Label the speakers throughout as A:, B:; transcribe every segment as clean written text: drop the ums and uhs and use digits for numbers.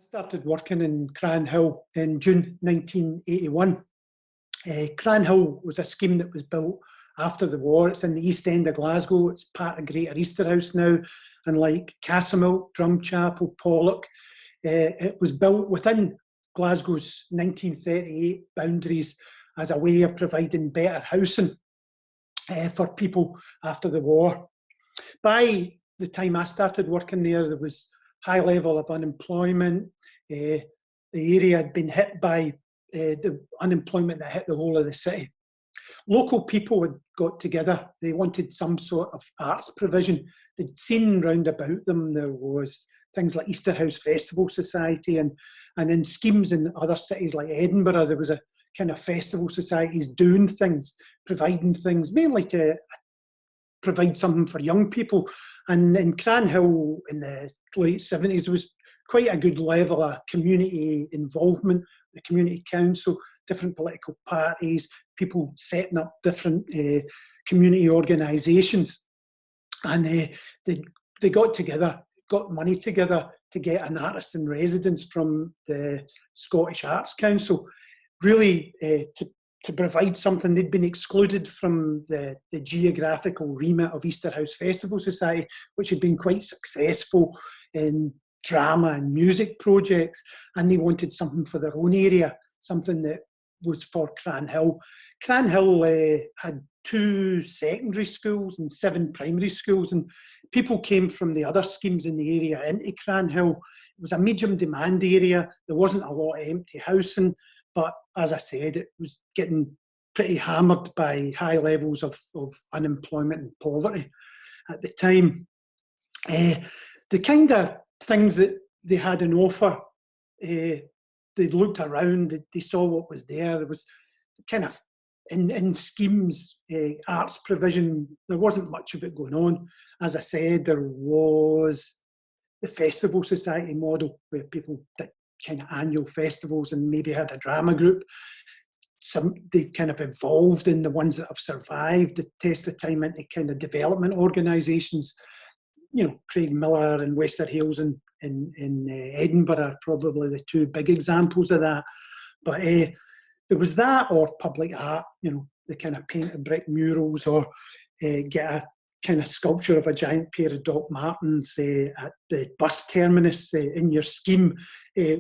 A: Started working in Cranhill in June 1981. Cranhill was a scheme that was built after the war. It's in the east end of Glasgow. It's part of Greater Easterhouse now. And like Castlemilk, Drumchapel, Pollock, it was built within Glasgow's 1938 boundaries as a way of providing better housing for people after the war. By the time I started working there was high level of unemployment. The area had been hit by the unemployment that hit the whole of the city. Local people had got together. They wanted some sort of arts provision. They'd seen round about them there was things like Easterhouse Festival Society, and in schemes in other cities like Edinburgh, there was a kind of festival societies doing things, providing things, mainly to provide something for young people. And in Cranhill in the late 70s, there was quite a good level of community involvement, the community council, different political parties, people setting up different community organisations. And they got together, got money together to get an artist in residence from the Scottish Arts Council, really to provide something. They'd been excluded from the geographical remit of Easterhouse Festival Society, which had been quite successful in drama and music projects, and they wanted something for their own area, something that was for Cranhill. Cranhill had 2 secondary schools and 7 primary schools, and people came from the other schemes in the area into Cranhill. It was a medium demand area. There wasn't a lot of empty housing, but as I said, it was getting pretty hammered by high levels of unemployment and poverty at the time. The kind of things that they had on offer, they looked around, they saw what was there. There was kind of, in schemes, arts provision, there wasn't much of it going on. As I said, there was the Festival Society model, where people did kind of annual festivals and maybe had a drama group. They've kind of evolved in the ones that have survived the test of time into kind of development organisations. You know, Craig Miller and Wester Hales in Edinburgh are probably the 2 big examples of that. But there was that, or public art, you know, the kind of paint and brick murals, or get a kind of sculpture of a giant pair of Doc Martens at the bus terminus in your scheme.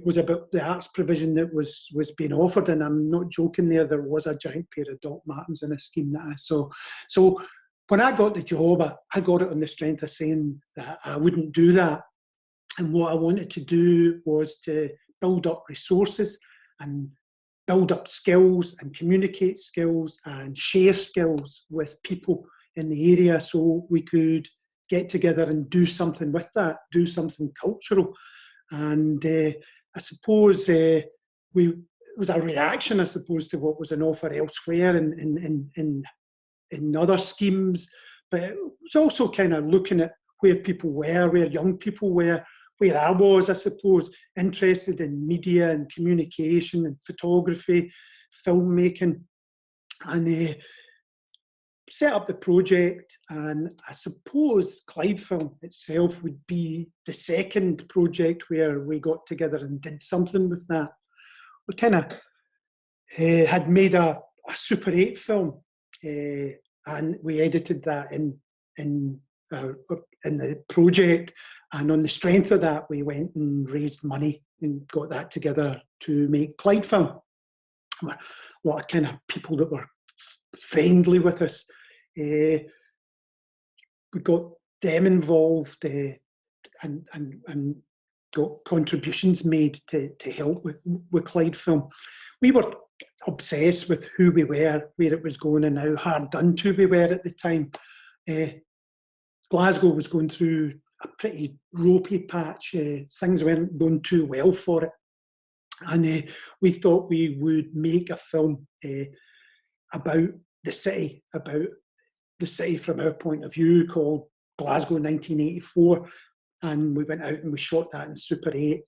A: Was about the arts provision that was being offered, and I'm not joking there was a giant pair of Doc Martens in a scheme that I saw. So when I got the job, I got it on the strength of saying that I wouldn't do that. And what I wanted to do was to build up resources and build up skills and communicate skills and share skills with people in the area, so we could get together and do something with that, do something cultural. And I suppose it was a reaction, I suppose, to what was an offer elsewhere in other schemes. But it was also kind of looking at where people were, where young people were, where I was, I suppose, interested in media and communication and photography, filmmaking, and set up the project. And I suppose Clyde Film itself would be the second project where we got together and did something with that. We kind of had made a Super 8 film, and we edited that in the project. And on the strength of that, we went and raised money and got that together to make Clyde Film. A lot of kind of people that were friendly with us. We got them involved and got contributions made to help with Clyde Film. We were obsessed with who we were, where it was going, and how hard done to we were at the time. Glasgow was going through a pretty ropey patch. Things weren't going too well for it. And we thought we would make a film about the city from our point of view, called Glasgow 1984. And we went out and we shot that in Super 8,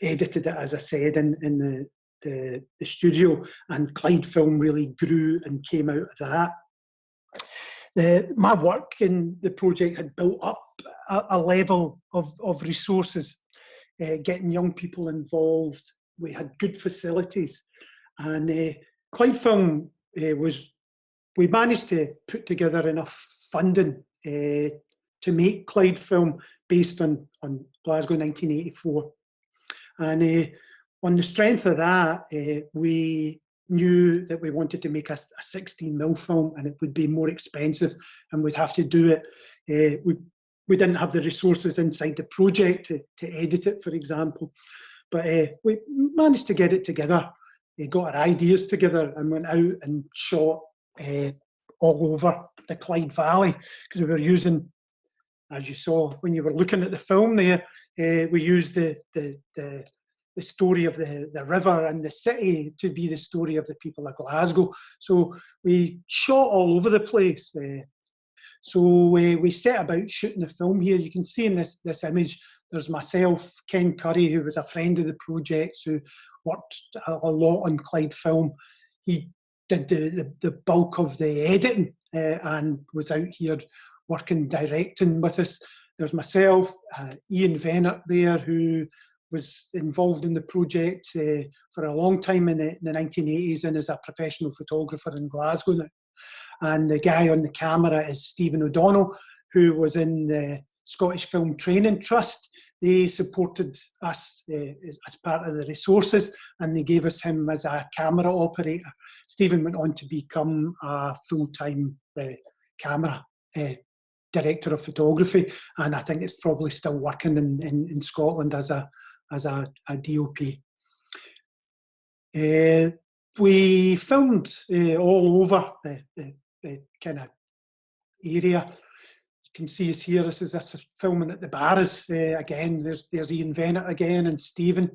A: edited it, as I said, in the studio, and Clyde Film really grew and came out of that. My work in the project had built up a level of resources. getting young people involved. We had good facilities, and Clyde Film we managed to put together enough funding to make Clyde Film based on Glasgow 1984. And on the strength of that, we knew that we wanted to make a 16mm film, and it would be more expensive, and we'd have to do it. We didn't have the resources inside the project to edit it, for example. But we managed to get it together. We got our ideas together and went out and shot all over the Clyde Valley, because we were using, as you saw when you were looking at the film there, we used the story of the river and the city to be the story of the people of Glasgow. So we shot all over the place. So we set about shooting the film here. You can see in this image, there's myself, Ken Curry, who was a friend of the project, who worked a lot on Clyde Film. He did the bulk of the editing and was out here working, directing with us. There's myself, Ian Vennert there, who was involved in the project for a long time in the 1980s and is a professional photographer in Glasgow now. And the guy on the camera is Stephen O'Donnell, who was in the Scottish Film Training Trust. They supported us as part of the resources, and they gave us him as a camera operator. Stephen went on to become a full-time camera director of photography, and I think it's probably still working in Scotland as a DOP. We filmed all over the kind of area. You can see us here. This is us filming at the Barras. Again, there's Ian Vennert again and Stephen.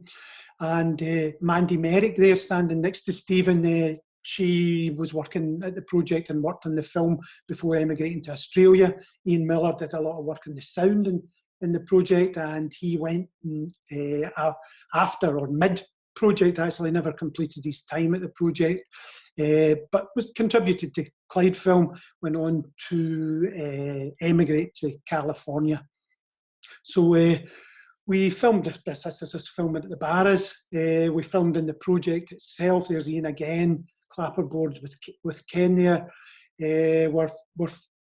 A: And Mandy Merrick there standing next to Stephen. She was working at the project and worked on the film before emigrating to Australia. Ian Miller did a lot of work on the sound in the project, and he went after or mid-project, actually never completed his time at the project, but was contributed to Clyde Film, went on to emigrate to California. So we filmed this filming at the Barras. We filmed in the project itself. There's Ian again, clapperboard with Ken there. We're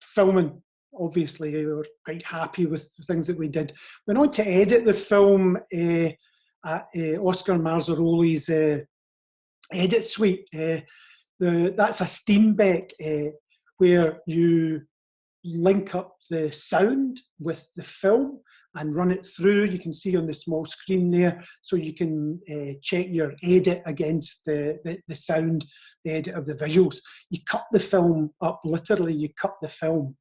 A: filming. Obviously, we were quite happy with the things that we did. Went on to edit the film at Oscar Marzaroli's edit suite. That's a Steenbeck where you link up the sound with the film and run it through. You can see on the small screen there, so you can check your edit against the sound, the edit of the visuals. You cut the film up, literally, you cut the film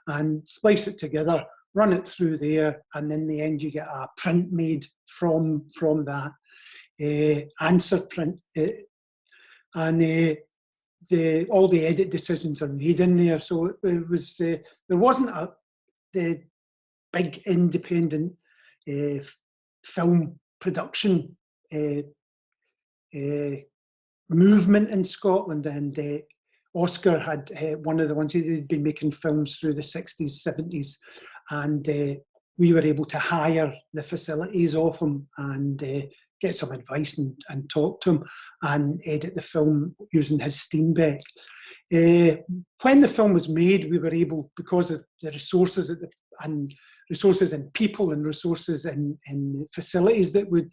A: and splice it together, run it through there, and in the end you get a print made from that. Answer print. And all the edit decisions are made in there. So it was there wasn't the big independent film production movement in Scotland, and Oscar had one of the ones. He'd been making films through the 60s, 70s, and we were able to hire the facilities off him and get some advice and talk to him and edit the film using his Steenbeck. When the film was made, we were able, because of the resources and resources in people and resources in facilities that would,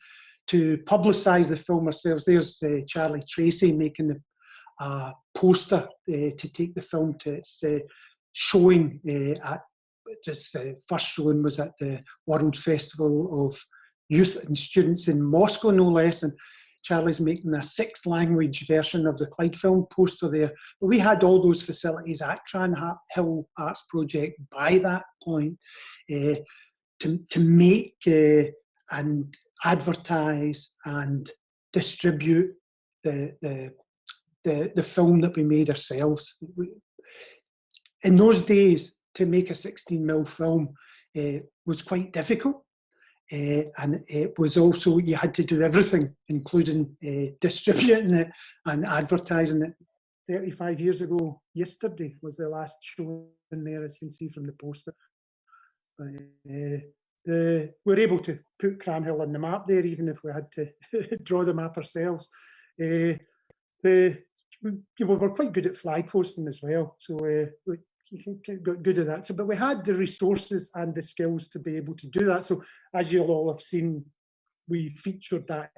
A: to publicise the film ourselves. There's Charlie Tracy making the poster to take the film to its showing at this first showing was at the World Festival of Youth and Students in Moscow, no less, and Charlie's making a 6-language version of the Clyde Film poster there. But we had all those facilities at Cranhill Arts Project by that point to make and advertise and distribute the film that we made ourselves. In those days, to make a 16mm film was quite difficult. And it was also, you had to do everything, including distributing it and advertising it. 35 years ago, yesterday was the last show in there, as you can see from the poster. we were able to put Cranhill on the map there, even if we had to draw the map ourselves. We were quite good at flag posting as well, so we got good at that. So, but we had the resources and the skills to be able to do that. So, as you'll all have seen, we featured that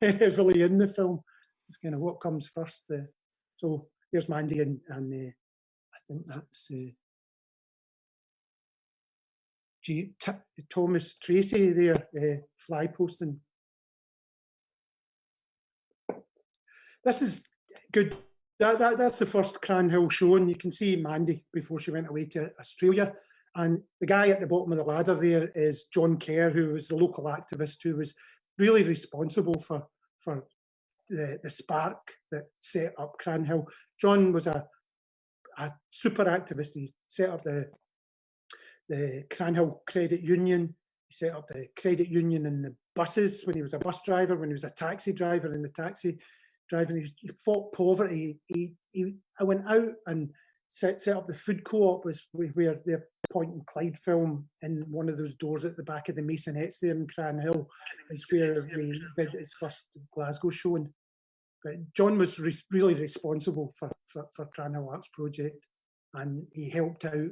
A: heavily in the film. It's kind of what comes first. So there's Mandy and I think that's Thomas Tracy there, fly posting. This is good. That's the first Cranhill show, and you can see Mandy before she went away to Australia. And the guy at the bottom of the ladder there is John Kerr, who was the local activist who was really responsible for the spark that set up Cranhill. John was a super activist. He set up the Cranhill Credit Union. He set up the credit union in the buses when he was a bus driver, when he was a taxi driver in the taxi driving. He fought poverty. I went out and set up the food co-op, where the Point and Clyde film in one of those doors at the back of the Masonettes there in Cranhill is where we did his first Glasgow showing. But John was really responsible for Cranhill Arts Project, and he helped out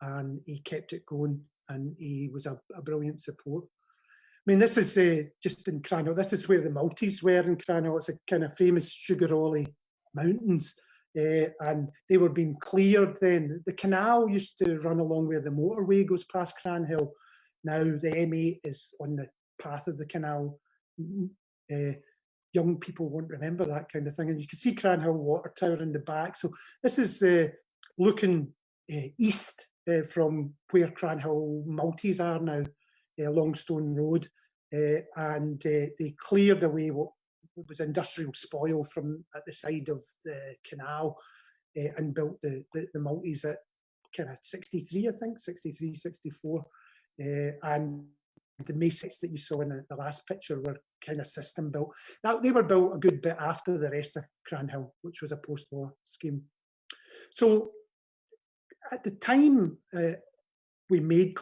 A: and he kept it going, and he was a brilliant support. I mean, this is just in Cranhill. This is where the Maltese were in Cranhill. It's a kind of famous Sugarolly Mountains, and they were being cleared then. The canal used to run along where the motorway goes past Cranhill. Now the M8 is on the path of the canal. Young people won't remember that kind of thing. And you can see Cranhill Water Tower in the back. So this is looking east from where Cranhill Maltese are now, along Stone Road. And they cleared away what was industrial spoil from at the side of the canal and built the Maltese at kind of 63, I think, 63, 64. And the masons that you saw in the last picture were kind of system built. Now, they were built a good bit after the rest of Cranhill, which was a post-war scheme. So at the time we made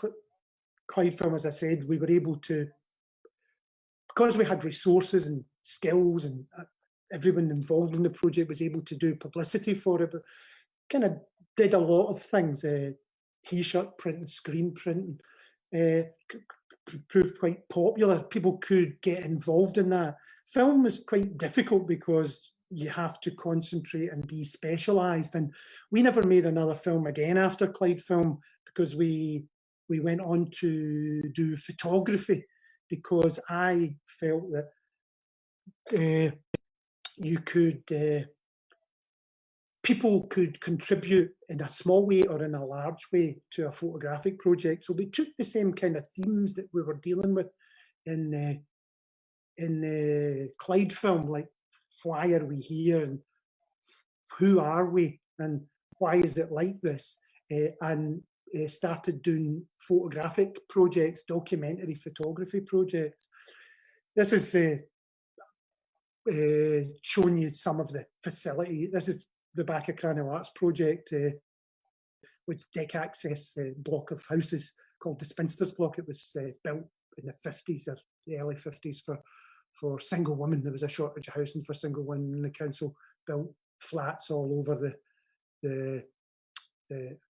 A: Clyde film, as I said, we were able to, because we had resources and skills, and everyone involved in the project was able to do publicity for it, but kind of did a lot of things, T-shirt printing, screen printing, proved quite popular. People could get involved in that. Film is quite difficult because you have to concentrate and be specialised, and we never made another film again after Clyde film because we went on to do photography, because I felt that you could people could contribute in a small way or in a large way to a photographic project. So we took the same kind of themes that we were dealing with in the Clyde film, like why are we here and who are we and why is it like this, and started doing photographic projects, documentary photography projects. This is showing you some of the facility. This is the back of Cranhill Arts Project with deck access block of houses called the Spinsters Block. It was built in the 50s or the early 50s for single women. There was a shortage of housing for single women, and the council built flats all over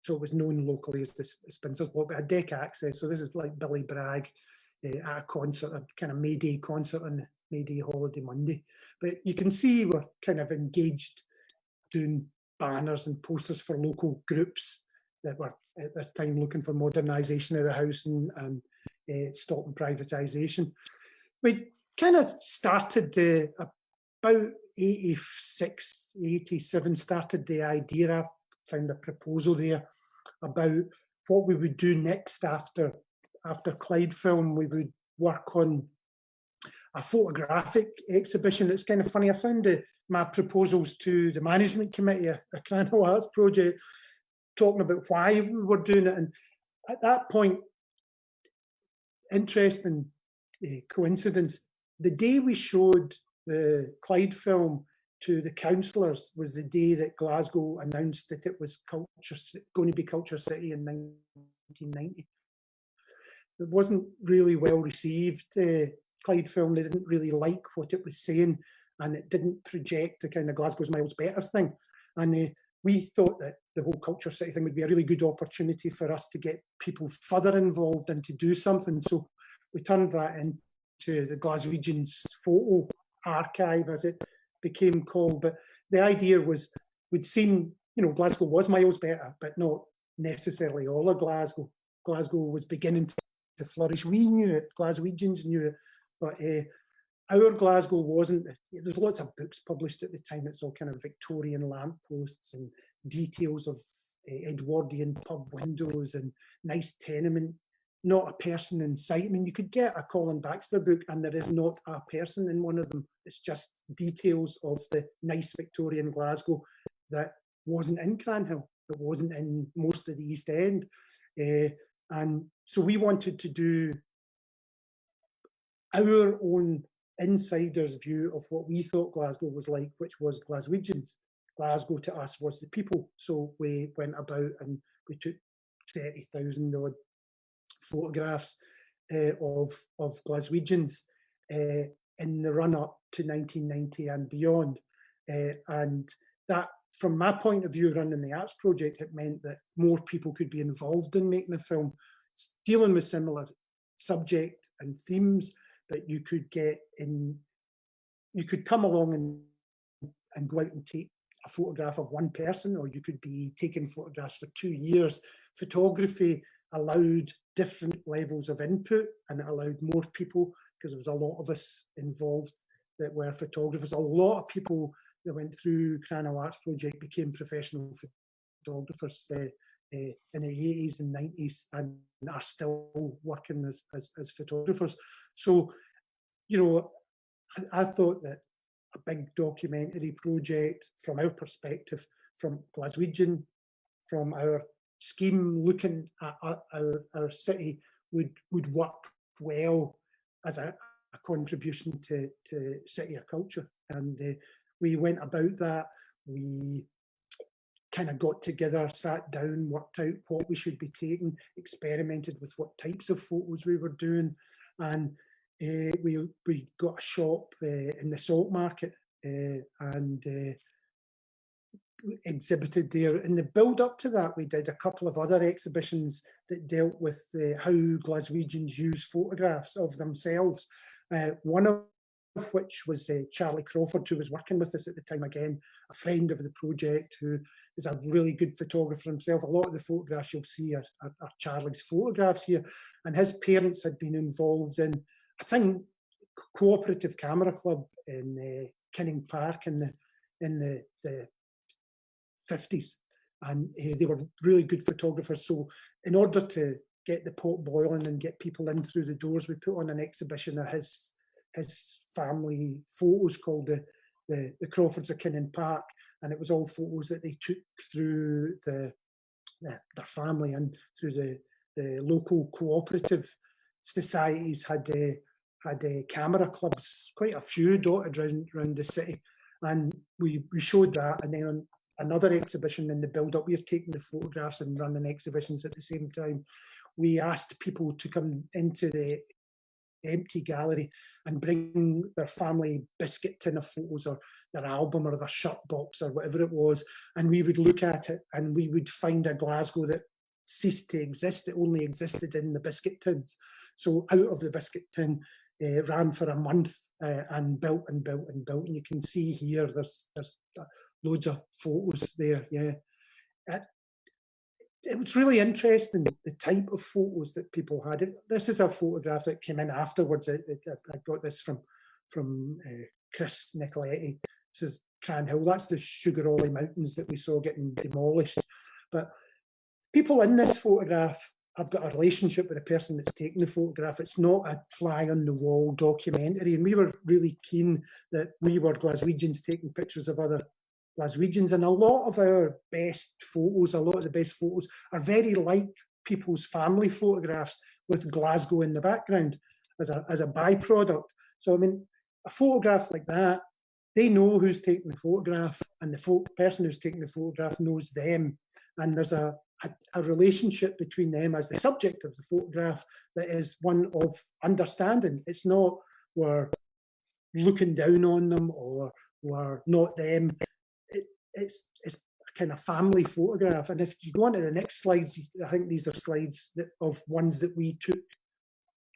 A: so it was known locally as the Spinsters Block, but had deck access. So this is like Billy Bragg at a concert, a kind of May Day concert on May Day holiday Monday. But you can see we're kind of engaged doing banners and posters for local groups that were at this time looking for modernisation of the house and stopping privatisation. We kind of started about 86, 87, started the idea. I found a proposal there about what we would do next after Clyde film. We would work on a photographic exhibition. It's kind of funny. I found my proposals to the management committee at Cranhill Arts Project talking about why we were doing it. And at that point, interesting coincidence, the day we showed the Clyde film to the councillors was the day that Glasgow announced that it was going to be Culture City in 1990. it wasn't really well received, Clyde film. They didn't really like what it was saying, and it didn't project the kind of Glasgow's miles better thing. And we thought that the whole Culture City thing would be a really good opportunity for us to get people further involved and to do something. So we turned that into the Glaswegians Photo Archive, as it became called. But the idea was, we'd seen, Glasgow was miles better, but not necessarily all of Glasgow. Glasgow was beginning to flourish. We knew it, Glaswegians knew it, but our Glasgow wasn't. There's lots of books published at the time. It's all kind of Victorian lampposts and details of Edwardian pub windows and nice tenement, not a person in sight. I mean, you could get a Colin Baxter book and there is not a person in one of them. It's just details of the nice Victorian Glasgow that wasn't in Cranhill, that wasn't in most of the East End. And so we wanted to do our own insider's view of what we thought Glasgow was like, which was Glaswegians. Glasgow to us was the people. So we went about and we took 30,000 odd photographs of Glaswegians in the run-up to 1990 and beyond. And that, from my point of view, running the arts project, it meant that more people could be involved in making a film, dealing with similar subject and themes, that you could get in. You could come along and go out and take a photograph of one person, or you could be taking photographs for 2 years. Photography allowed different levels of input, and it allowed more people, because there was a lot of us involved that were photographers. A lot of people that went through Cranhill Arts Project became professional photographers in the 80s and 90s and are still working as photographers. So, I thought that a big documentary project from our perspective, from Glaswegian, from our scheme looking at our city, would work well as a contribution to city of culture. And we went about that. We kind of got together, sat down, worked out what we should be taking, experimented with what types of photos we were doing, and we got a shop in the Salt Market and exhibited there. In the build up to that, we did a couple of other exhibitions that dealt with how Glaswegians use photographs of themselves. One of which was Charlie Crawford, who was working with us at the time, again, a friend of the project, who is a really good photographer himself. A lot of the photographs you'll see are Charlie's photographs here. And his parents had been involved in, I think, Cooperative Camera Club in Kinning Park in the 50s. And they were really good photographers. So in order to get the pot boiling and get people in through the doors, we put on an exhibition of his family photos called the Crawfords of Kinning Park, and it was all photos that they took through their family and through the local cooperative societies had camera clubs, quite a few dotted around the city, and we showed that. And then on another exhibition in the build-up, we were taking the photographs and running exhibitions at the same time. We asked people to come into the empty gallery and bring their family biscuit tin of photos, or their album, or their shirt box, or whatever it was, and we would look at it and we would find a Glasgow that ceased to exist. It only existed in the biscuit tins. So out of the biscuit tin, ran for a month and built and built and built. And you can see here, there's loads of photos there. Yeah, it was really interesting, the type of photos that people had. This is a photograph that came in afterwards. I got this from Chris Nicoletti. This is Cranhill. That's the Sugarolly Mountains that we saw getting demolished. But people in this photograph have got a relationship with the person that's taking the photograph. It's not a fly on the wall documentary. And we were really keen that we were Glaswegians taking pictures of other Glaswegians, and a lot of our best photos, a lot of the best photos are very like people's family photographs with Glasgow in the background as a byproduct. So, I mean, a photograph like that, they know who's taking the photograph, and the person who's taking the photograph knows them. And there's a a relationship between them as the subject of the photograph that is one of understanding. It's not we're looking down on them or we're not them. It's a kind of family photograph. And if you go on to the next slides, I think these are slides of ones that we took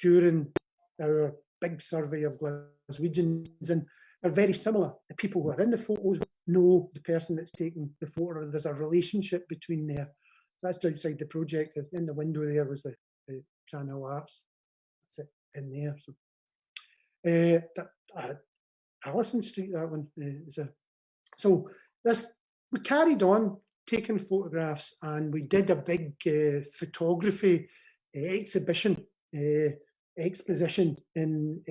A: during our big survey of Glaswegians, and are very similar. The people who are in the photos know the person that's taking the photo. There's a relationship between there. That's outside the project. In the window there was the Cranhill Arts. That's it in there. So, Allison Street, that one is a. So we carried on taking photographs, and we did a big photography exposition in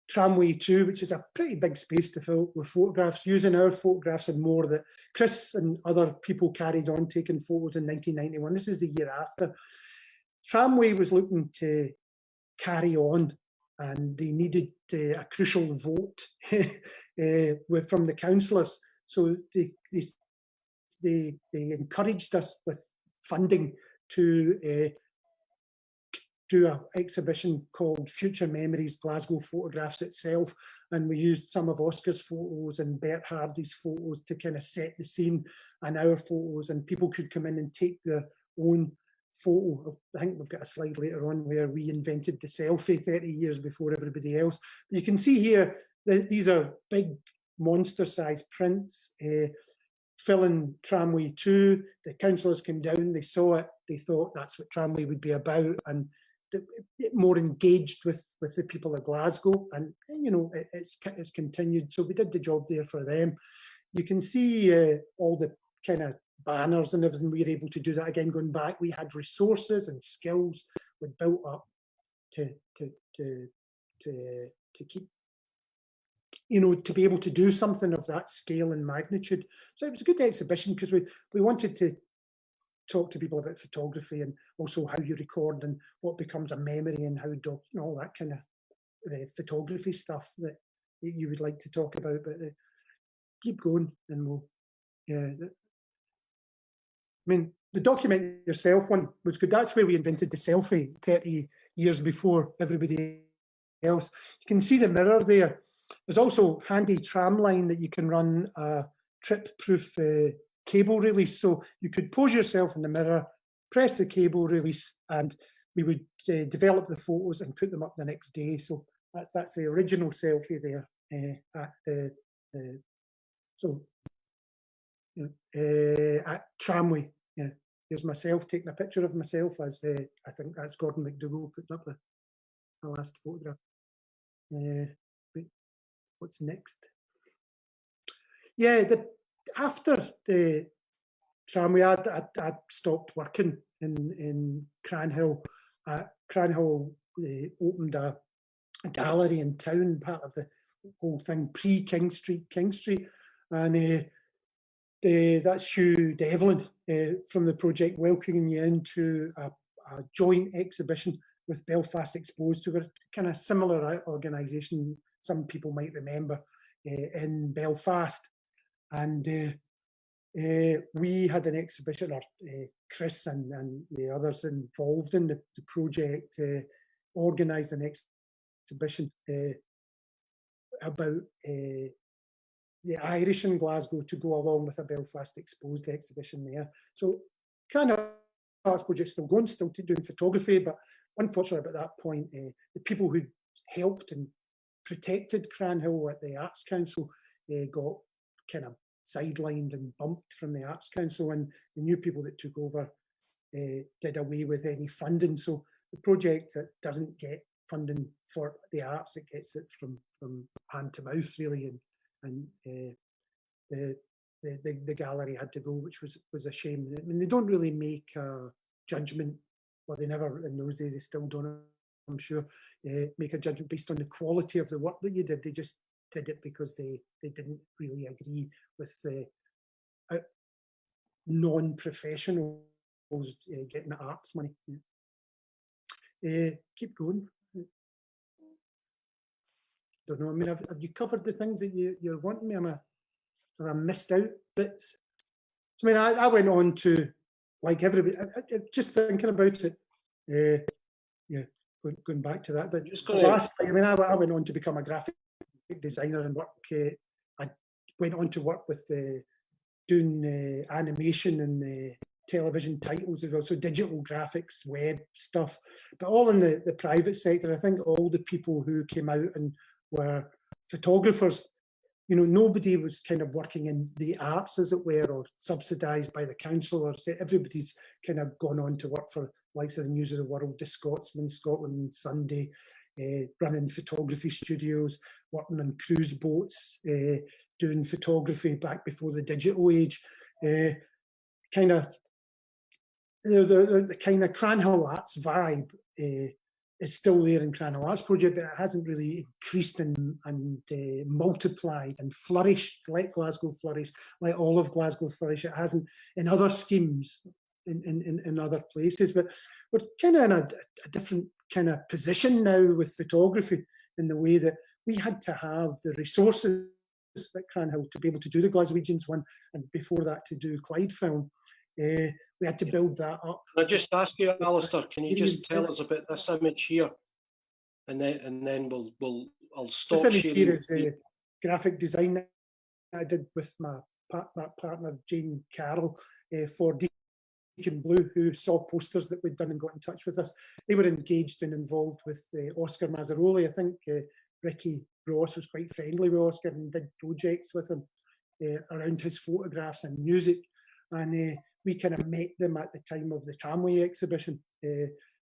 A: Tramway 2, which is a pretty big space to fill with photographs, using our photographs and more that Chris and other people carried on taking photos in 1991. This is the year after. Tramway was looking to carry on, and they needed a crucial vote from the councillors. So they encouraged us with funding to do an exhibition called Future Memories, Glasgow Photographs itself. And we used some of Oscar's photos and Bert Hardy's photos to kind of set the scene, and our photos, and people could come in and take their own photo. I think we've got a slide later on where we invented the selfie 30 years before everybody else. You can see here that these are big monster-sized prints filling Tramway 2. The councillors came down, they saw it, they thought that's what Tramway would be about, and more engaged with the people of Glasgow, and you know it's continued. So we did the job there for them. You can see all the kind of banners and everything. We were able to do that again. Going back, we had resources and skills we built up to keep, you know, to be able to do something of that scale and magnitude. So it was a good exhibition because we wanted to talk to people about photography and also how you record and what becomes a memory and how all that kind of photography stuff that you would like to talk about. But keep going and we'll, yeah. I mean, the document yourself one was good. That's where we invented the selfie 30 years before everybody else. You can see the mirror there. There's also handy tram line that you can run a trip-proof cable release. So you could pose yourself in the mirror, press the cable release, and we would develop the photos and put them up the next day. So that's the original selfie there at Tramway. Yeah, here's myself taking a picture of myself as I think that's Gordon McDougall putting up the last photograph. What's next? Yeah, after the Tramway, I'd stopped working in Cranhill. Cranhill opened a gallery in town, part of the whole thing, pre-King Street, and that's Hugh Devlin from the project welcoming you into a joint exhibition with Belfast Exposed, who were kind of similar organisation, some people might remember, in Belfast. And we had an exhibition, or Chris and the others involved in the project organised an exhibition about the Irish in Glasgow to go along with a Belfast Exposed exhibition there. So kind of arts project still going, still doing photography, but unfortunately at that point, the people who helped and protected Cranhill at the Arts Council got kind of sidelined and bumped from the Arts Council, and the new people that took over did away with any funding. So the project doesn't get funding for the arts, it gets it from hand to mouth really, and the gallery had to go, which was a shame. I mean, they don't really make a judgment, well, they never in those days, they still don't, I'm sure, make a judgment based on the quality of the work that you did. They just did it because they didn't really agree with the non-professionals getting the arts money. Keep going. Don't know, I mean, have you covered the things that you're wanting me? Have I missed out bits? I mean, I went on to like everybody, just thinking about it, yeah, going back to that. I went on to become a graphic designer and work. I went on to work with doing animation and television titles as well, so digital graphics, web stuff, but all in the private sector. I think all the people who came out and were photographers, you know, nobody was kind of working in the arts, as it were, or subsidised by the council, or everybody's kind of gone on to work for likes of the News of the World, the Scotsman, Scotland Sunday, running photography studios, working on cruise boats, doing photography back before the digital age. Kind of the kind of Cranhill Arts vibe is still there in Cranhill Arts Project, but it hasn't really increased and multiplied and flourished, let Glasgow flourish, let all of Glasgow flourish. It hasn't in other schemes in other places, but we're kind of in a different kind of position now with photography, in the way that we had to have the resources at Cranhill to be able to do the Glaswegians one, and before that to do Clyde film. We had to build that up.
B: Can I just ask you, Alistair, can you just tell us about this image here, and then I'll stop
A: this
B: sharing.
A: Here is a graphic design that I did with my partner Jane Carroll for Deacon Blue, who saw posters that we'd done and got in touch with us. They were engaged and involved with Oscar Mazzaroli. I think Ricky Ross was quite friendly with Oscar and did projects with him around his photographs and music. And we kind of met them at the time of the Tramway exhibition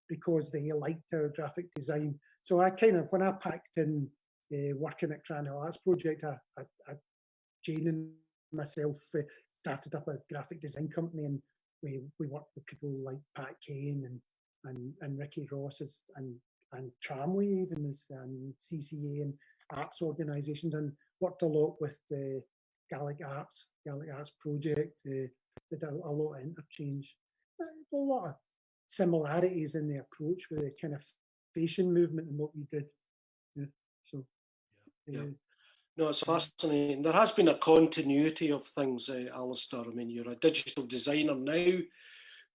A: because they liked our graphic design. So I kind of, when I packed in working at Cranhill Arts Project, Jane and myself started up a graphic design company, and we worked with people like Pat Kane and Ricky Ross and Tramway even, and CCA and arts organisations, and worked a lot with the Gaelic Arts Project. Did a lot of interchange. A lot of similarities in the approach with the kind of fashion movement and what we did. Yeah. So,
B: no, it's fascinating. There has been a continuity of things, Alistair. I mean, you're a digital designer now.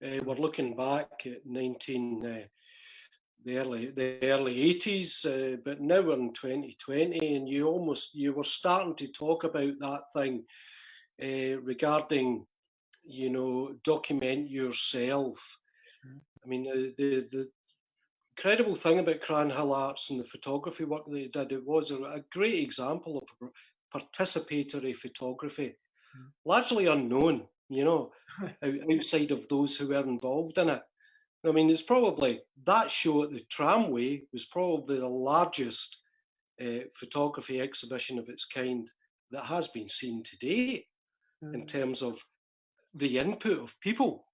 B: We're looking back at the early 80s, but now we're in 2020, and you were starting to talk about that thing regarding, you know, document yourself. I mean, the incredible thing about Cranhill Arts and the photography work they did, it was a great example of participatory photography, largely unknown, you know, outside of those who were involved in it. I mean, it's probably, that show at the Tramway was probably the largest photography exhibition of its kind that has been seen to date in terms of the input of people.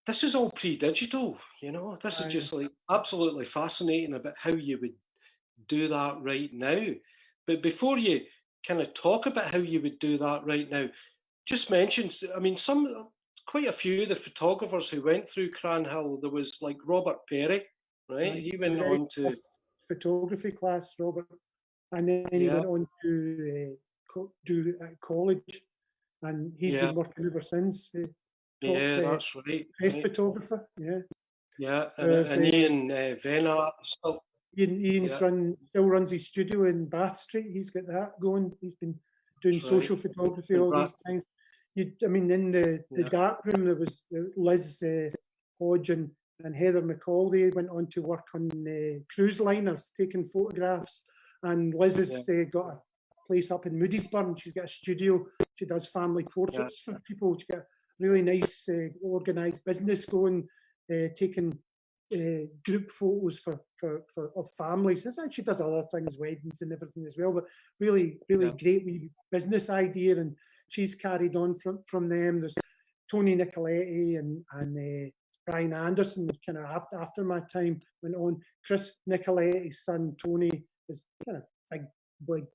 B: This is all pre-digital, you know. This is just like absolutely fascinating about how you would do that right now. But before you kind of talk about how you would do that right now, just mention, I mean, quite a few of the photographers who went through Cranhill, there was like Robert Perry, right? He went on to
A: photography class, Robert, and then he went on to do at college, and he's been working ever since.
B: That's right.
A: Press photographer,
B: and Ian Venart still.
A: Ian still runs his studio in Bath Street. He's got that going. He's been doing social photography all these times. I mean, in the dark room, there was Liz Hodge and Heather McCall. They went on to work on cruise liners, taking photographs. And Liz has got a place up in Moodiesburn. She's got a studio. She does family portraits for people. She's got a really nice, organised business going, taking group photos of families. And she does other things, weddings and everything as well. But really great wee business idea, and she's carried on from them. There's Tony Nicoletti and Brian Anderson, kind of after my time, went on. Chris Nicoletti's son Tony is kind of big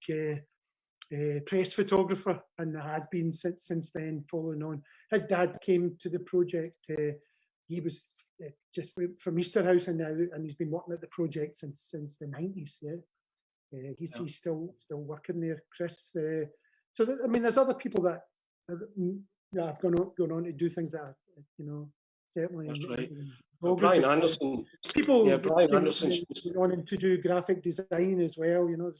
A: press photographer, and has been since then, following on. His dad came to the project. He was just from Easterhouse, and he's been working at the project since the 90s. He's still working there, Chris. So I mean, there's other people that have gone on to do things that you know, certainly
B: That's
A: in,
B: right.
A: in
B: Brian
A: photography.
B: Anderson,
A: People
B: yeah, Brian
A: came
B: Anderson's just,
A: on to do graphic design as well, you know,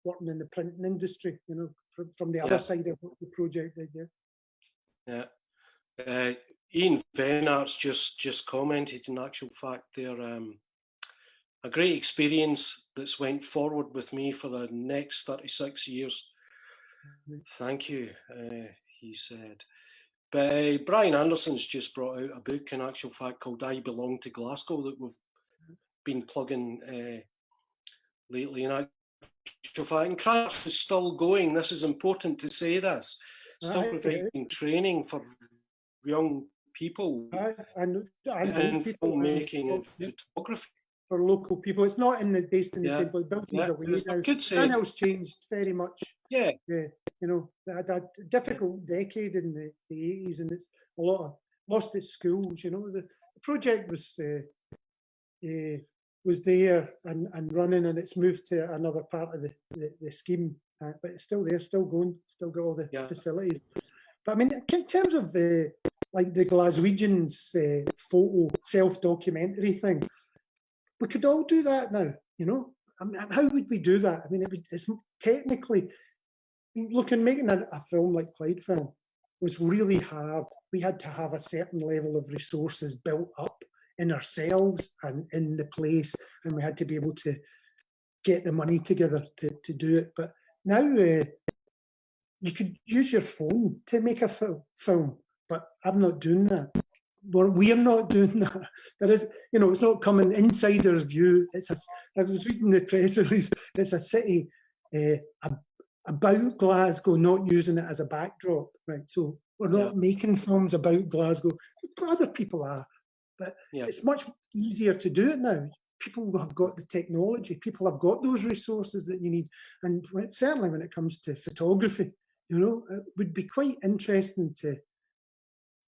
A: working in the printing industry, you know, from the other side of what the project did,
B: yeah. Ian Venart's just commented, in actual fact, they're a great experience that's went forward with me for the next 36 years. Thank you, he said. But Brian Anderson's just brought out a book, in actual fact, called I Belong to Glasgow, that we've been plugging lately. In actual fact, and Crafts is still going. This is important to say this. Still providing training for young people
A: and
B: in
A: people
B: filmmaking and photography.
A: For local people, it's not based in the same place. Buildings away now. Cranhill's changed very much.
B: Yeah.
A: You know, they had a difficult decade in the 80s, and it's a lot of lost its schools. You know, the project was there and running, and it's moved to another part of the scheme, but it's still there, still going, still got all the facilities. But I mean, in terms of like the Glaswegians photo self-documentary thing, we could all do that now, you know. I mean, how would we do that? I mean, it's technically, making a film like Clyde film was really hard. We had to have a certain level of resources built up in ourselves and in the place, and we had to be able to get the money together to do it. But now you could use your phone to make a film, but I'm not doing that. We're not doing that. There is, you know, it's not coming insider's view. I was reading the press release. It's a city about Glasgow, not using it as a backdrop, right? So we're not making films about Glasgow. Other people are, but it's much easier to do it now. People have got the technology. People have got those resources that you need, and certainly when it comes to photography, you know, it would be quite interesting to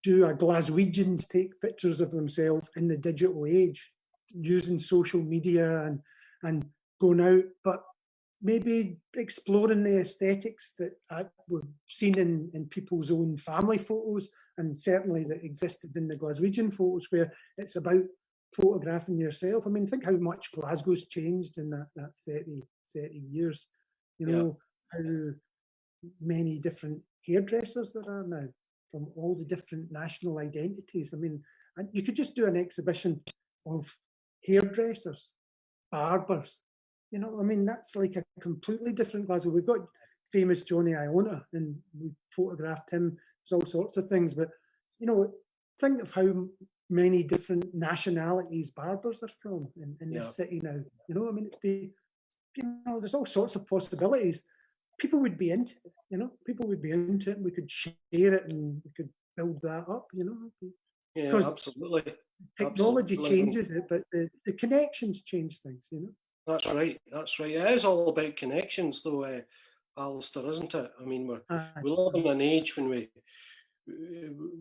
A: do a Glaswegians take pictures of themselves in the digital age, using social media and going out, but maybe exploring the aesthetics that we've seen in people's own family photos, and certainly that existed in the Glaswegian photos, where it's about photographing yourself. I mean, think how much Glasgow's changed in that 30 years. You know, how many different hairdressers there are now, from all the different national identities. I mean, and you could just do an exhibition of hairdressers, barbers. You know, I mean, that's like a completely different Glasgow. We've got famous Johnny Iona, and we photographed him. There's all sorts of things, but you know, think of how many different nationalities barbers are from in this city now. You know, I mean, there's all sorts of possibilities. People would be into it, you know. People would be into it, and we could share it, and we could build that up, you know.
B: Yeah, absolutely.
A: Technology changes it, but the connections change things, you know.
B: That's right. That's right. It is all about connections, though, Alistair, isn't it? I mean, we live in an age when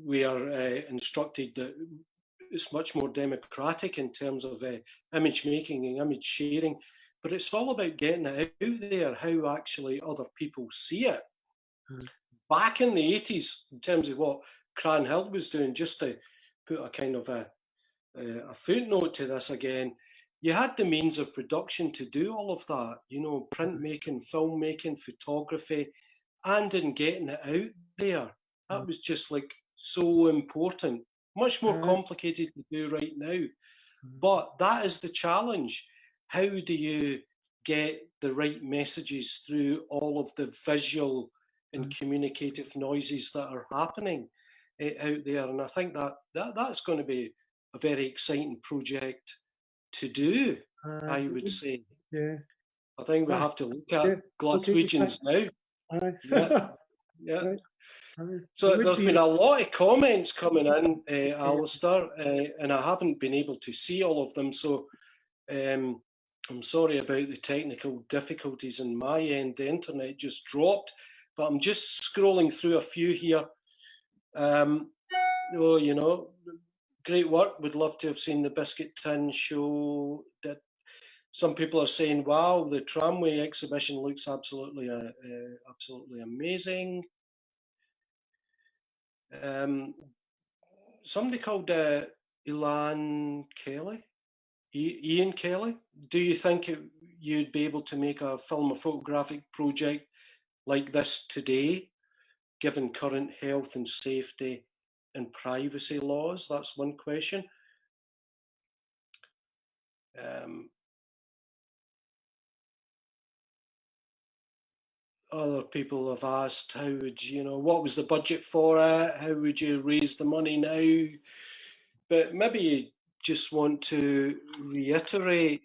B: we are instructed that it's much more democratic in terms of image making and image sharing, but it's all about getting it out there, how actually other people see it. Back in the 80s, in terms of what Cranhill was doing, just to put a kind of a footnote to this again, you had the means of production to do all of that, you know, printmaking, filmmaking, photography, and in getting it out there. That was just like so important, much more complicated to do right now. But that is the challenge. How do you get the right messages through all of the visual and communicative noises that are happening out there? And I think that's going to be a very exciting project to do, I would say.
A: Yeah.
B: I think we have to look at Glaswegians now. Yeah. So there's been a lot of comments coming in, Alistair, and I haven't been able to see all of them. So I'm sorry about the technical difficulties on my end. The internet just dropped, but I'm just scrolling through a few here. Oh, you know, great work. Would love to have seen the Biscuit Tin show. Some people are saying, "Wow, the tramway exhibition looks absolutely amazing." somebody called Ian Kelly. Ian Kelly. Do you think you'd be able to make a film or photographic project like this today, given current health and safety and privacy laws? That's one question. Other people have asked, how would what was the budget for it? How would you raise the money now? But maybe you just want to reiterate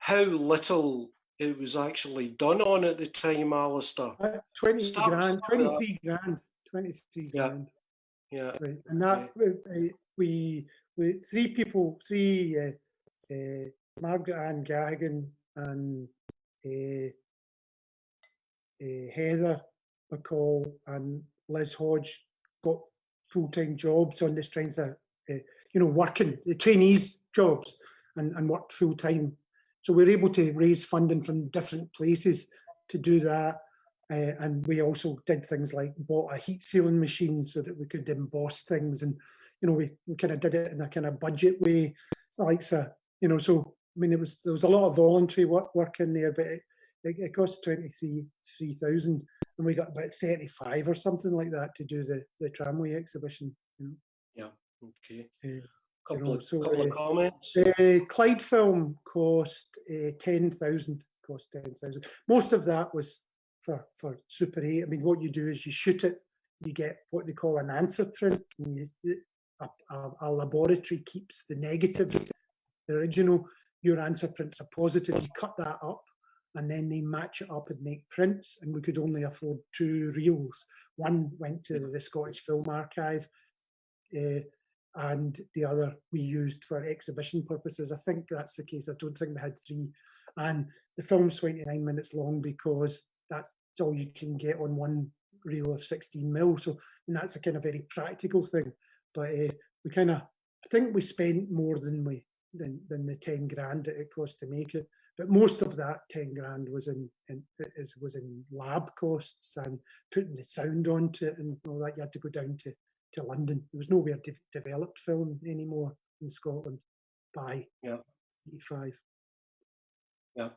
B: how little it was actually done on at the time, Alistair.
A: 20 grand, 23 grand, 23 grand.
B: Yeah.
A: Right. And that we three people, Margaret Ann Gagan and Heather McCall and Liz Hodge got full-time jobs on the strength of working the trainees jobs and worked full-time. So we were able to raise funding from different places to do that. And we also did things like bought a heat sealing machine so that we could emboss things, and we kind of did it in a kind of budget way, like so. So I mean, there was a lot of voluntary work in there, but it cost 23,000, and we got about 35 or something like that to do the tramway exhibition.
B: Yeah. Okay. Couple of comments.
A: The Clyde film cost 10,000. Cost 10,000. Most of that was for Super 8. I mean, what you do is you shoot it, you get what they call an answer print, and a laboratory keeps the negatives, the original. Your answer print's a positive. You cut that up, and then they match it up and make prints. And we could only afford 2 reels. One went to the Scottish Film Archive, and the other we used for exhibition purposes. I think that's the case. I don't think we had 3. And the film's 29 minutes long because that's all you can get on one reel of 16mm. So, and that's a kind of very practical thing. But we kind of, I think we spent more than the 10 grand that it cost to make it. But most of that 10 grand was in lab costs and putting the sound onto it and all that. You had to go down to London. There was nowhere developed film anymore in Scotland by 85.
B: Yeah.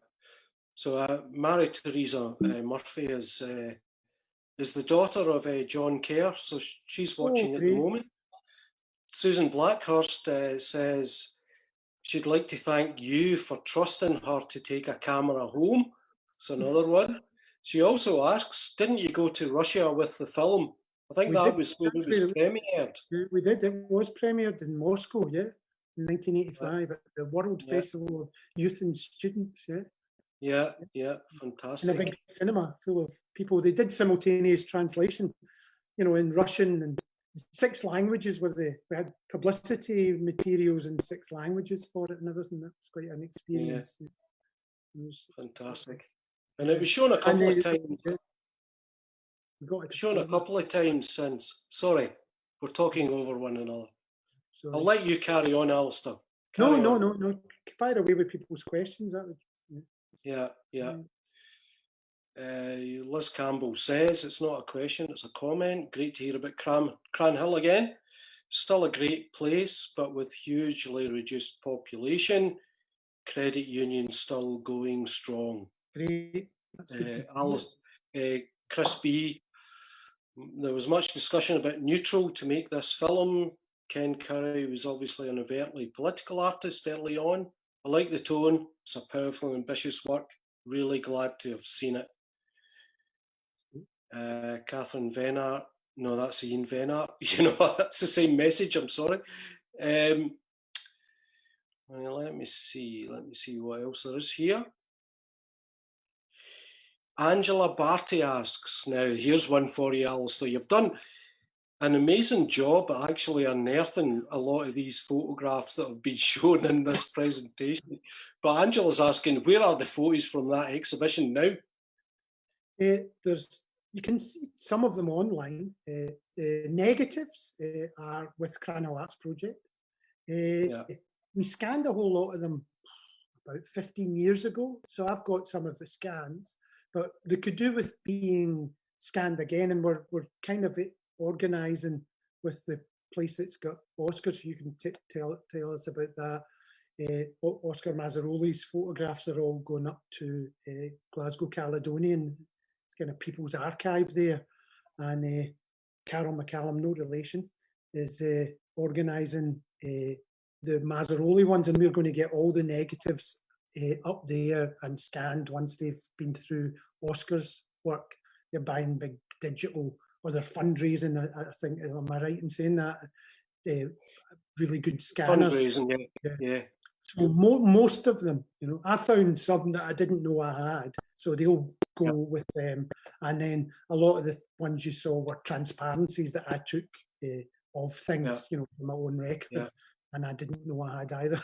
B: So Mary Theresa Murphy is the daughter of John Kerr, so she's watching at the moment. Susan Blackhurst says she'd like to thank you for trusting her to take a camera home. It's another one. She also asks, didn't you go to Russia with the film? I think that was when it was premiered.
A: We did. It was premiered in Moscow, in 1985 at the World Festival of Youth and Students,
B: Yeah, fantastic.
A: In a big cinema full of people. They did simultaneous translation, in Russian, and 6 languages we had publicity materials in 6 languages for it and everything. That was quite an experience.
B: Yeah. It was fantastic. And it was shown a couple of times. Shown a couple of times since. Sorry, we're talking over one another. Sorry. I'll let you carry on, Alistair.
A: No. Fire away with people's questions. That would.
B: Yeah. Liz Campbell says it's not a question, it's a comment. Great to hear about Cranhill again. Still a great place, but with hugely reduced population. Credit union still going strong.
A: Great. That's good.
B: Chris B. There was much discussion about neutral to make this film. Ken Curry was obviously an overtly political artist early on. I like the tone. It's a powerful and ambitious work. Really glad to have seen it. Catherine Venart. No, that's Ian Venart. That's the same message. I'm sorry. Let me see what else there is here. Angela Barty asks, now here's one for you, Alistair. You've done an amazing job at actually unearthing a lot of these photographs that have been shown in this presentation. But Angela's asking, where are the photos from that exhibition now?
A: You can see some of them online. The negatives are with Cranhill Arts Project. We scanned a whole lot of them about 15 years ago. So I've got some of the scans, but they could do with being scanned again. And we're kind of organising with the place that's got Oscars. You can tell us about that. Oscar Mazzaroli's photographs are all going up to Glasgow Caledonian. It's kind of People's Archive there. And Carol McCallum, no relation, is organising the Mazzaroli ones, and we're going to get all the negatives up there and scanned once they've been through Oscar's work. They're buying big digital, or they're fundraising, I think, am I right in saying that? Really good scanners.
B: Fundraising, yeah.
A: So most of them, I found some that I didn't know I had, so they'll go with them. And then a lot of the ones you saw were transparencies that I took of things, from my own record, and I didn't know I had either.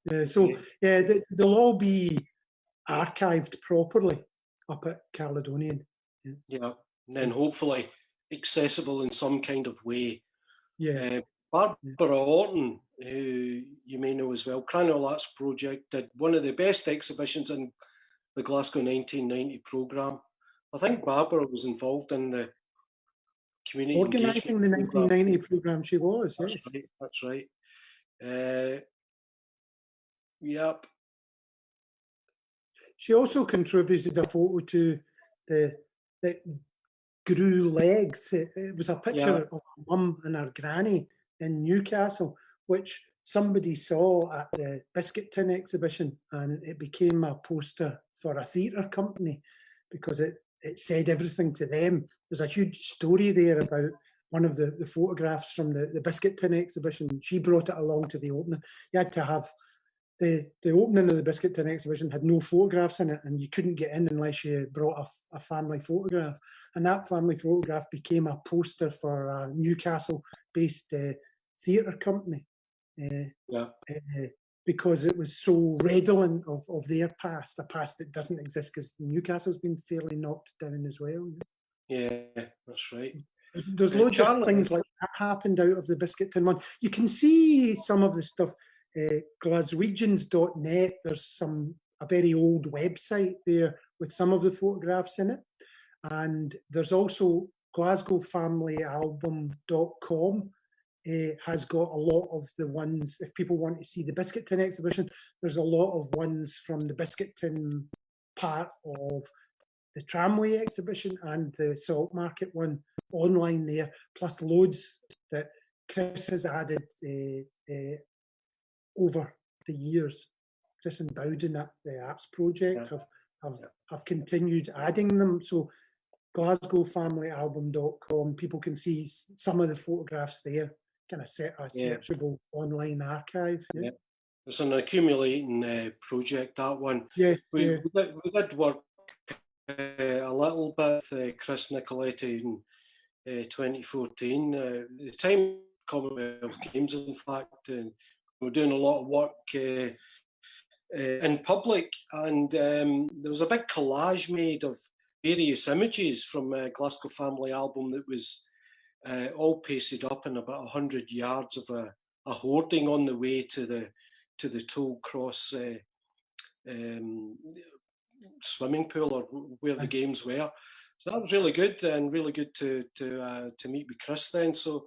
A: They'll all be archived properly up at Caledonian.
B: Yeah, and then hopefully accessible in some kind of way.
A: Yeah.
B: Barbara Orton, who you may know as well, Cranwell Arts Project, did one of the best exhibitions in the Glasgow 1990 programme. I think Barbara was involved in the community
A: organising the 1990 programme. She was, yes.
B: That's right. Yep.
A: She also contributed a photo to that grew legs. It was a picture of her mum and her granny in Newcastle, which somebody saw at the Biscuit Tin exhibition, and it became a poster for a theatre company because it said everything to them. There's a huge story there about one of the photographs from the Biscuit Tin exhibition. She brought it along to the opening. You had to have the opening of the Biscuit Tin exhibition had no photographs in it, and you couldn't get in unless you brought a family photograph. And that family photograph became a poster for a Newcastle-based theatre company. Because it was so redolent of their past, a past that doesn't exist because Newcastle's been fairly knocked down as well.
B: Yeah, that's right.
A: There's loads of things like that happened out of the Biscuit Tin one. You can see some of the stuff. Glaswegians.net, there's a very old website there with some of the photographs in it. And there's also GlasgowFamilyAlbum.com has got a lot of the ones, if people want to see the Biscuit Tin exhibition, there's a lot of ones from the Biscuit Tin part of the Tramway exhibition and the Salt Market one online there, plus loads that Chris has added over the years. Chris and Bowden at the Apps Project have continued adding them. So GlasgowFamilyAlbum.com, people can see some of the photographs there, kind of set a searchable online archive. Yeah.
B: It's an accumulating project, that one.
A: Yes,
B: we did work a little bit with Chris Nicoletti in 2014, the time Commonwealth Games, in fact, and we're doing a lot of work in public, and there was a big collage made of various images from Glasgow Family Album that was all pasted up in about 100 yards of a hoarding on the way to the Toll Cross swimming pool, or where the games were. So that was really good, and really good to meet with Chris then. So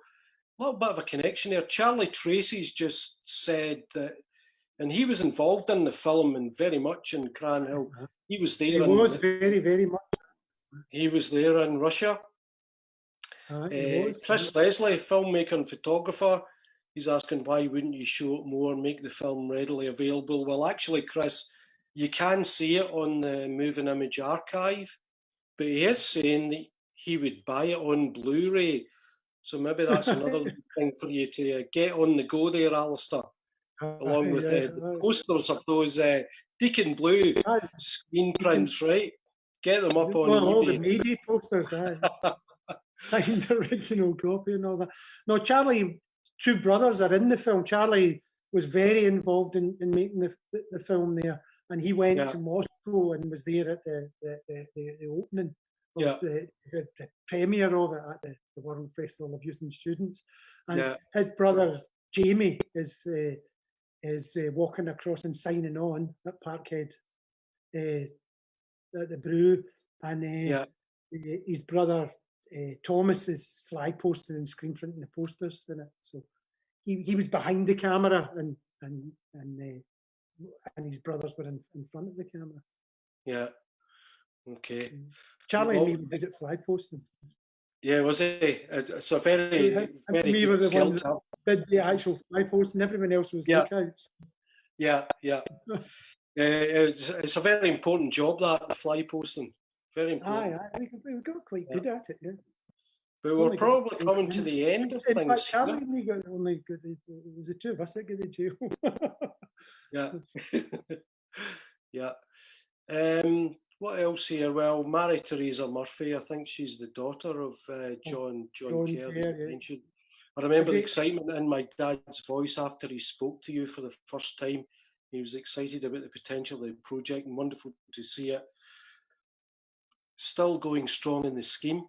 B: a little bit of a connection there. Charlie Tracy's just said that, and he was involved in the film and very much in Cranhill. He was there.
A: He was very, very much.
B: He was there in Russia. Chris Leslie, filmmaker and photographer, he's asking why wouldn't you show it more, make the film readily available? Well, actually, Chris, you can see it on the Moving Image Archive, but he is saying that he would buy it on Blu-ray. So maybe that's another thing for you to get on the go there, Alistair, along with the posters of those Deacon Blue screen prints, right? Get them up on eBay.
A: All the Mayday posters, signed original copy and all that. No, Charlie, two brothers are in the film. Charlie was very involved in making the film there, and he went to Moscow and was there at the opening of the premiere of it at the World Festival of Youth and Students. And his brother Jamie is walking across and signing on at Parkhead at the Brew, and his brother Thomas's fly posting and screen printing the posters in it. So he was behind the camera, and his brothers were in front of the camera.
B: Yeah. Okay.
A: Charlie and me were good at fly posting.
B: Yeah, was he? It's a very
A: we were the
B: skill
A: ones that did the actual fly posting. Everyone else was lookouts.
B: Yeah. It's a very important job, that, the fly posting. Very important.
A: Aye, we got quite good at it, yeah.
B: But we're probably coming to the end of things.
A: In fact, Charlie and me got only good. It was the two of us that got the jail.
B: Yeah. What else here? Well, Mary Theresa Murphy, I think she's the daughter of John Kerr. Yeah. I remember the excitement in my dad's voice after he spoke to you for the first time. He was excited about the potential of the project, and wonderful to see it still going strong in the scheme.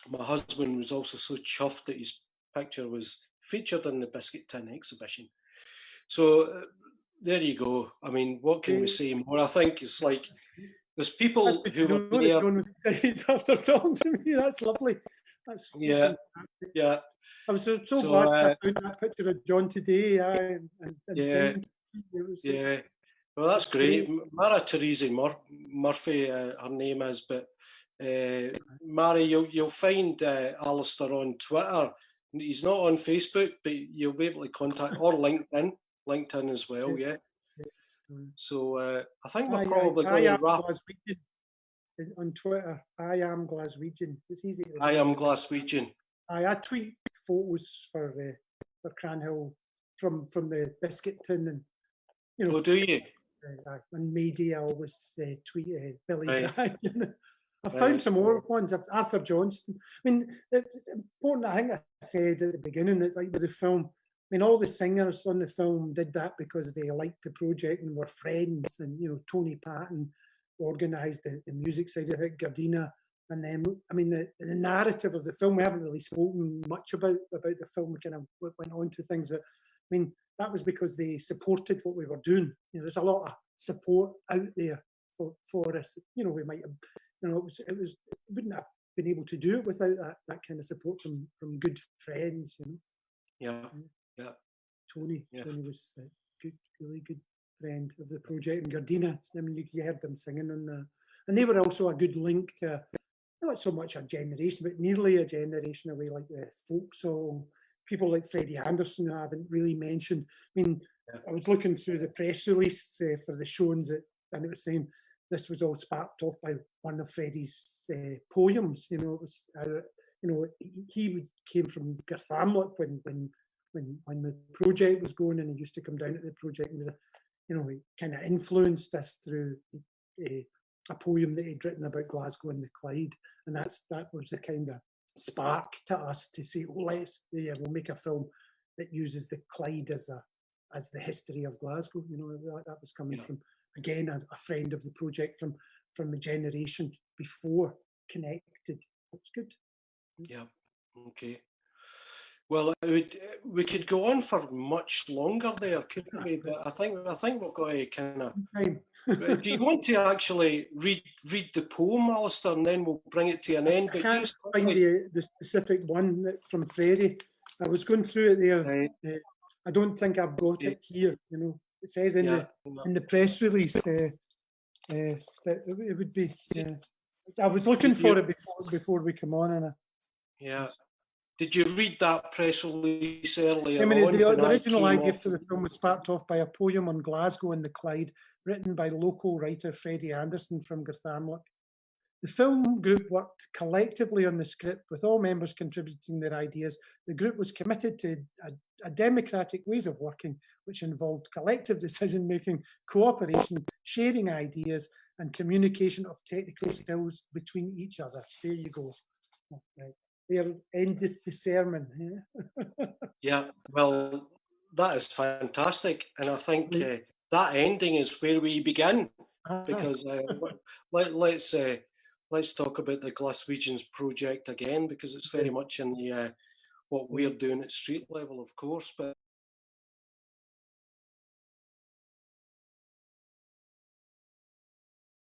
B: My husband was also so chuffed that his picture was featured in the Biscuit Tin exhibition. So there you go. I mean, what can we say more? I think it's like there's people who were there.
A: John was excited after talking to me. That's lovely. That's
B: fantastic.
A: I was so glad I found that picture of John today.
B: Well, that's great. Mara Theresa Murphy, her name is, but Mary, you'll find Alistair on Twitter. He's not on Facebook, but you'll be able to contact, or LinkedIn as well, yeah. So I think we're probably going to wrap
A: on Twitter. I am Glaswegian. It's easy to
B: I am Glaswegian.
A: I tweet photos for Cranhill from the Biscuit Tin, and
B: Oh, do you?
A: On May Day, I always tweet Billy Bragg. I found some more ones. Arthur Johnston. I mean, the important, I think I said at the beginning, that like with the film, I mean, all the singers on the film did that because they liked the project and were friends. And, Tony Patton organised the music side of it, Gardina. And then, I mean, the narrative of the film, we haven't really spoken much about the film. We kind of went on to things, but I mean, that was because they supported what we were doing. There's a lot of support out there for us. We might have, it wouldn't have been able to do it without that kind of support from good friends.
B: Yeah.
A: Tony was a really good friend of the project, and Gardina. I mean, you heard them singing on that, and they were also a good link to not so much a generation, but nearly a generation away, like the folk song. People like Freddie Anderson, who I haven't really mentioned. I mean, I was looking through the press release for the showings, and it was saying this was all sparked off by one of Freddie's poems. It was, he came from Garthamlock when the project was going, and he used to come down to the project. And he kind of influenced us through a poem that he'd written about Glasgow and the Clyde, and that was the kind of spark to us to say, we'll make a film that uses the Clyde as the history of Glasgow. That was coming from, again, a friend of the project from the generation before connected. That's good.
B: Yeah. Okay. Well, we could go on for much longer there, couldn't we? But I think we've got to kind of. Do you want to actually read the poem, Alistair, and then we'll bring it to an end?
A: I can't find the specific one from Freddie. I was going through it there. Right. I don't think I've got it here. It says in the press release that it would be. I was looking for it before we come on, and
B: Did you read that press release earlier?
A: I mean, the original idea for the film was sparked off by a poem on Glasgow and the Clyde, written by local writer Freddie Anderson from Garthamlock. The film group worked collectively on the script, with all members contributing their ideas. The group was committed to a democratic ways of working, which involved collective decision-making, cooperation, sharing ideas, and communication of technical skills between each other. There you go. Right. There ends the sermon.
B: Yeah, well, that is fantastic, and I think that ending is where we begin, because let's talk about the Glaswegians project again, because it's very much in the what we're doing at street level, of course. But